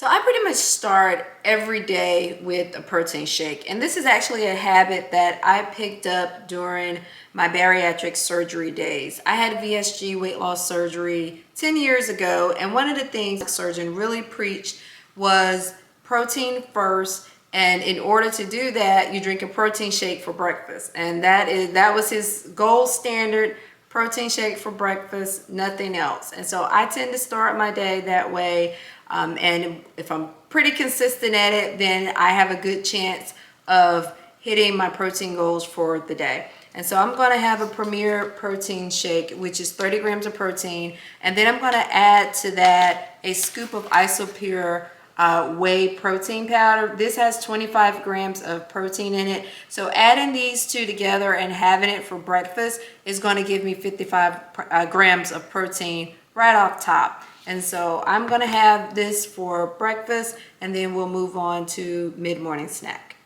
So I pretty much start every day with a protein shake. And this is actually a habit that I picked up during my bariatric surgery days. I had VSG weight loss surgery 10 years ago. And one of the things the surgeon really preached was protein first. And in order to do that, you drink a protein shake for breakfast. And that was his gold standard: protein shake for breakfast, nothing else. And so I tend to start my day that way. And if I'm pretty consistent at it, then I have a good chance of hitting my protein goals for the day. And so I'm going to have a Premier protein shake, which is 30 grams of protein. And then I'm going to add to that a scoop of Isopure whey protein powder. This has 25 grams of protein in it. So adding these two together and having it for breakfast is going to give me 55 grams of protein right off top. And so I'm going to have this for breakfast, and then we'll move on to mid-morning snack.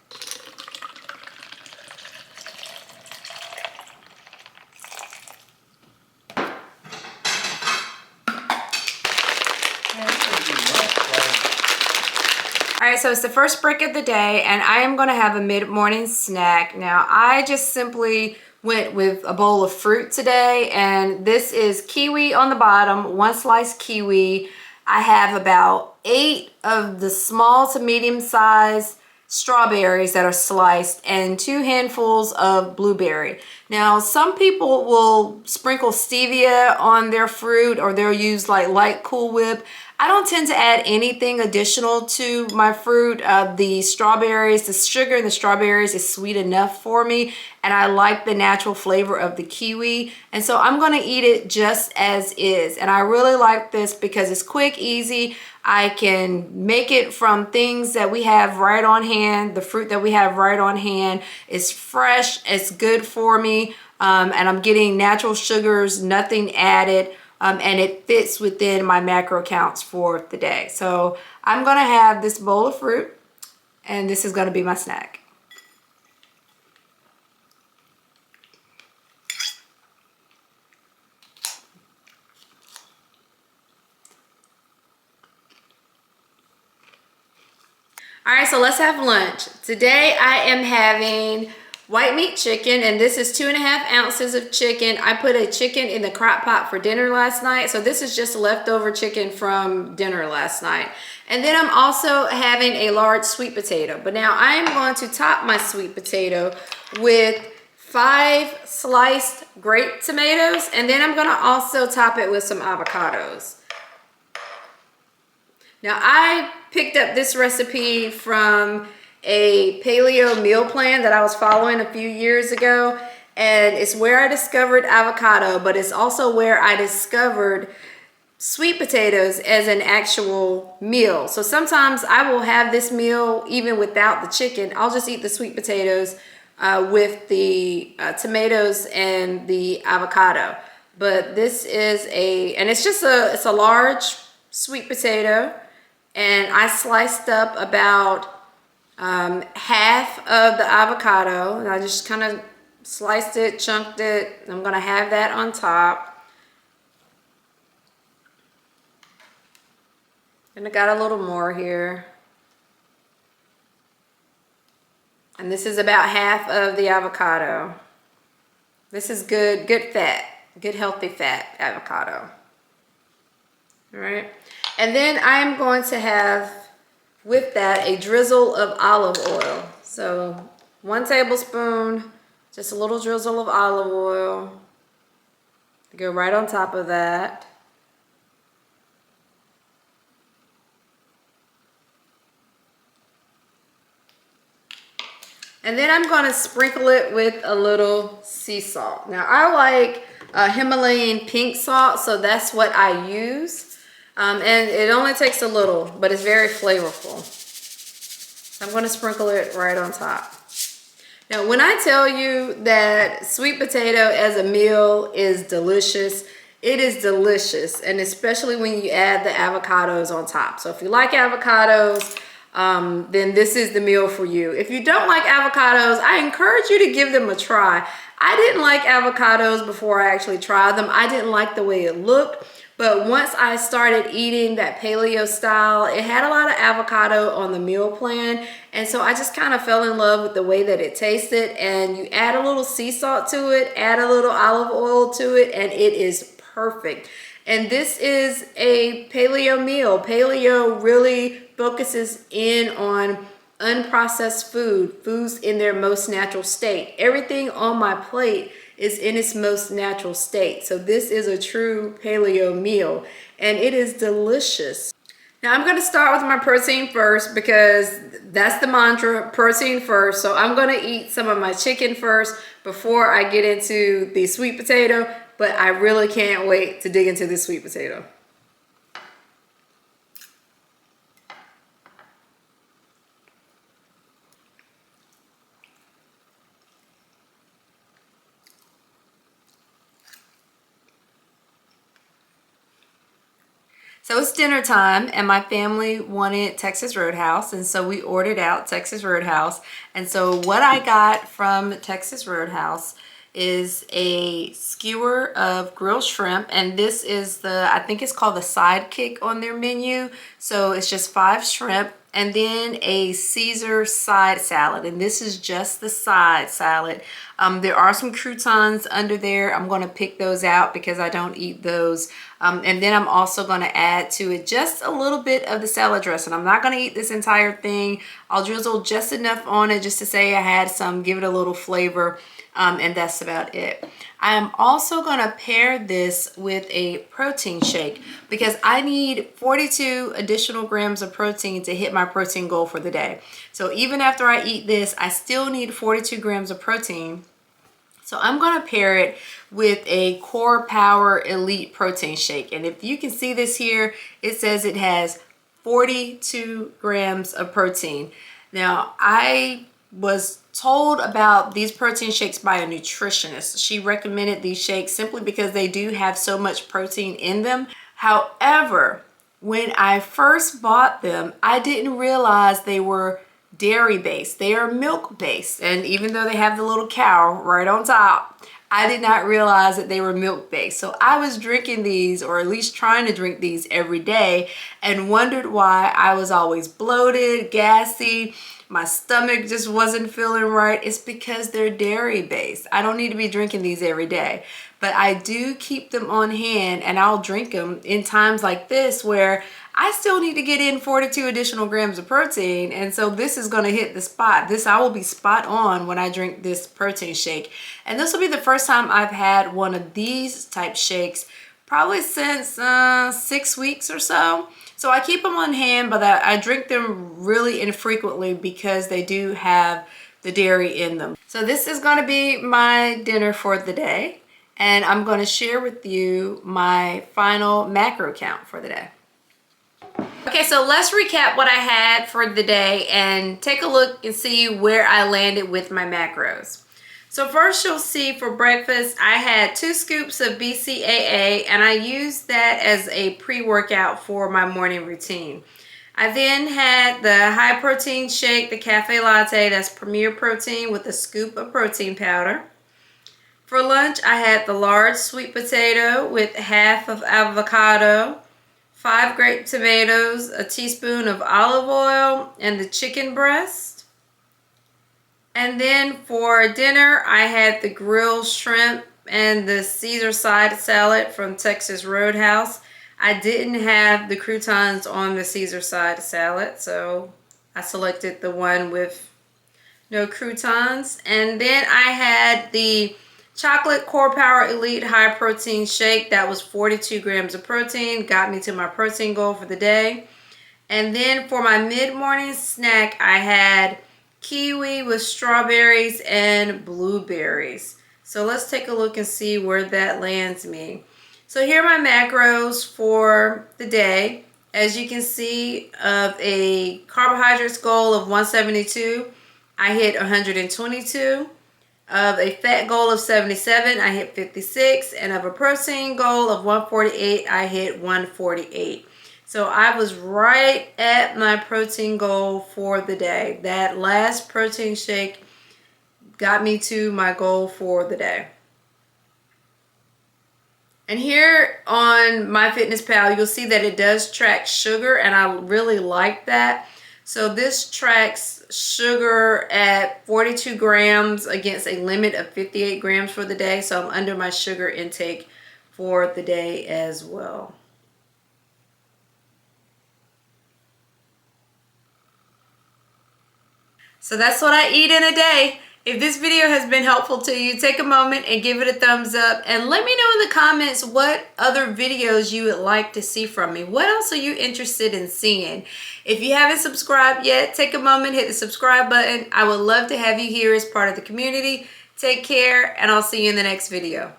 All right, so it's the first break of the day, and I am going to have a mid-morning snack. Now, I just simply went with a bowl of fruit today, and this is kiwi on the bottom, one slice kiwi. I have about 8 of the small to medium size strawberries that are sliced and 2 handfuls of blueberry. Now, some people will sprinkle stevia on their fruit, or they'll use like light Cool Whip. I don't tend to add anything additional to my fruit. The strawberries, the sugar in the strawberries is sweet enough for me, and I like the natural flavor of the kiwi. And so I'm gonna eat it just as is. And I really like this because it's quick, easy. I can make it from things that we have right on hand. The fruit that we have right on hand is fresh, it's good for me, and I'm getting natural sugars, nothing added. And it fits within my macro counts for the day. So I'm gonna have this bowl of fruit, and this is gonna be my snack. All right, so let's have lunch. Today I am having white meat chicken, and this is 2.5 ounces of chicken. I put a chicken in the crock pot for dinner last night, so this is just leftover chicken from dinner last night. And then I'm also having a large sweet potato, but now I am going to top my sweet potato with 5 sliced grape tomatoes, and then I'm gonna also top it with some avocados. Now, I picked up this recipe from a paleo meal plan that I was following a few years ago, and it's where I discovered avocado, but it's also where I discovered sweet potatoes as an actual meal. So sometimes I will have this meal even without the chicken. I'll just eat the sweet potatoes with the tomatoes and the avocado. But this is and it's a large sweet potato, and I sliced up about half of the avocado, and I just kind of sliced it, chunked it. I'm gonna have that on top. And I got a little more here. And this is about half of the avocado. This is good fat, good healthy fat avocado. All right. And then I'm going to have with that a drizzle of olive oil. So 1 tablespoon, just a little drizzle of olive oil. Go right on top of that. And then I'm going to sprinkle it with a little sea salt. Now I like Himalayan pink salt, so that's what I use. And it only takes a little, but it's very flavorful. I'm going to sprinkle it right on top. Now, when I tell you that sweet potato as a meal is delicious, it is delicious, and especially when you add the avocados on top. So if you like avocados, then this is the meal for you. If you don't like avocados, I encourage you to give them a try. I didn't like avocados before I actually tried them. I didn't like the way it looked. But once I started eating that paleo style, it had a lot of avocado on the meal plan. And so I just kind of fell in love with the way that it tasted. And you add a little sea salt to it, add a little olive oil to it, and it is perfect. And this is a paleo meal. Paleo really focuses in on unprocessed foods in their most natural state. Everything on my plate is in its most natural state. So this is a true paleo meal and it is delicious. Now I'm going to start with my protein first because that's the mantra, protein first. So I'm going to eat some of my chicken first before I get into the sweet potato, but I really can't wait to dig into this sweet potato. So it's dinner time and my family wanted Texas Roadhouse, and so we ordered out Texas Roadhouse. And so what I got from Texas Roadhouse is a skewer of grilled shrimp, and this is I think it's called the sidekick on their menu. So it's just 5 shrimp, and then a Caesar side salad, and this is just the side salad. There are some croutons under there. I'm going to pick those out because I don't eat those. And then I'm also going to add to it just a little bit of the salad dressing. I'm not going to eat this entire thing. I'll drizzle just enough on it just to say I had some, give it a little flavor. And that's about it. I am also going to pair this with a protein shake because I need 42 additional grams of protein to hit my protein goal for the day. So even after I eat this, I still need 42 grams of protein. So I'm going to pair it with a Core Power Elite protein shake. And if you can see this here, it says it has 42 grams of protein. Now, I was told about these protein shakes by a nutritionist. She recommended these shakes simply because they do have so much protein in them. However, when I first bought them, I didn't realize they were dairy based. They are milk based, and even though they have the little cow right on top, I did not realize that they were milk based. So I was drinking these, or at least trying to drink these every day, and wondered why I was always bloated, gassy, my stomach just wasn't feeling right. It's because they're dairy based. I don't need to be drinking these every day, but I do keep them on hand, and I'll drink them in times like this where I still need to get in 42 additional grams of protein. And so this is going to hit the spot. I will be spot on when I drink this protein shake. And this will be the first time I've had one of these type shakes probably since 6 weeks or so. So I keep them on hand, but I drink them really infrequently because they do have the dairy in them. So this is going to be my dinner for the day. And I'm going to share with you my final macro count for the day. Okay, so let's recap what I had for the day and take a look and see where I landed with my macros. So first you'll see for breakfast, I had 2 scoops of BCAA, and I used that as a pre-workout for my morning routine. I then had the high protein shake, the cafe latte, that's Premier Protein with a scoop of protein powder. For lunch, I had the large sweet potato with half of avocado, 5 grape tomatoes, a teaspoon of olive oil, and the chicken breast. And then for dinner, I had the grilled shrimp and the Caesar side salad from Texas Roadhouse. I didn't have the croutons on the Caesar side salad, so I selected the one with no croutons. And then I had the chocolate Core Power Elite high protein shake. That was 42 grams of protein, got me to my protein goal for the day. And then for my mid-morning snack, I had kiwi with strawberries and blueberries. So let's take a look and see where that lands me. So here are my macros for the day. As you can see, of a carbohydrates goal of 172, I hit 122. Of a fat goal of 77, I hit 56. And of a protein goal of 148, I hit 148. So I was right at my protein goal for the day. That last protein shake got me to my goal for the day. And here on MyFitnessPal, you'll see that it does track sugar, and I really like that. So this tracks sugar at 42 grams against a limit of 58 grams for the day. So I'm under my sugar intake for the day as well. So that's what I eat in a day. If this video has been helpful to you, take a moment and give it a thumbs up, and let me know in the comments what other videos you would like to see from me. What else are you interested in seeing? If you haven't subscribed yet, take a moment, hit the subscribe button. I would love to have you here as part of the community. Take care, and I'll see you in the next video.